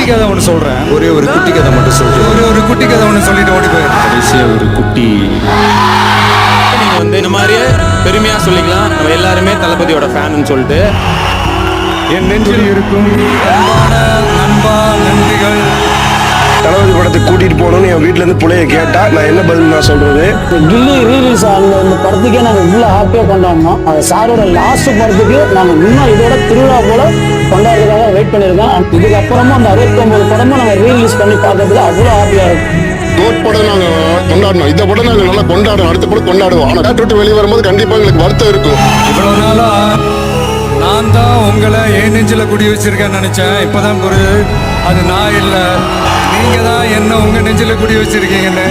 கதை ஒன்று சொல்கிறேன். ஒரே ஒரு குட்டி கதை மட்டும் சொல்லிட்டு ஒரு குட்டி கதை ஒன்று சொல்லிட்டு ஓடி போயிடுறேன். கடைசியாக ஒரு குட்டி நீங்கள் வந்து இந்த மாதிரியே பெருமையாக சொல்லிக்கலாம், நம்ம எல்லாருமே தளபதியோட ஃபேனுன்னு சொல்லிட்டு. என் நெஞ்சில் இருக்கும் அன்பான நண்பா நன்றிகள். தளபதி படத்துக்கு கூட்டிட்டு போகணும்னு என் வீட்டுல இருந்து பிள்ளைய கேட்டா நான் என்ன பதில் நான் சொல்றது? கில்லி ரீலீஸ் ஆன இந்த படத்துக்கே நாங்கள் இவ்வளோ ஹாப்பியாக கொண்டாடினோம். அது சாரோட லாஸ்ட் படத்துக்கு நாங்கள் இன்னும் இதோட திருவிழா போல கொண்டாடுறதுக்காக வெயிட் பண்ணியிருக்கோம். இதுக்கப்புறமா அந்த 69 படமும் நாங்கள் ரீலீஸ் பண்ணி பார்க்கறதுல அவ்வளோ ஹாப்பியாக இருக்கும். கோட் படம் நாங்கள் கொண்டாடணும், இந்த படம் நாங்கள் நல்லா கொண்டாடுவோம், அடுத்த படம் கொண்டாடுவோம். ஆனால் தேட்டர் விட்டு வெளியே வரும்போது கண்டிப்பாக எங்களுக்கு வருத்தம் இருக்கும். இவ்வளோ நாளா நான் தான் உங்களை என் நெஞ்சில் குடி வச்சிருக்கேன்னு நினைச்சேன். இப்போதான் புரியுது அது நான் இல்லை, நீங்க தான் என்ன உங்க நெஞ்சில் குடி வச்சிருக்கீங்கன்னு.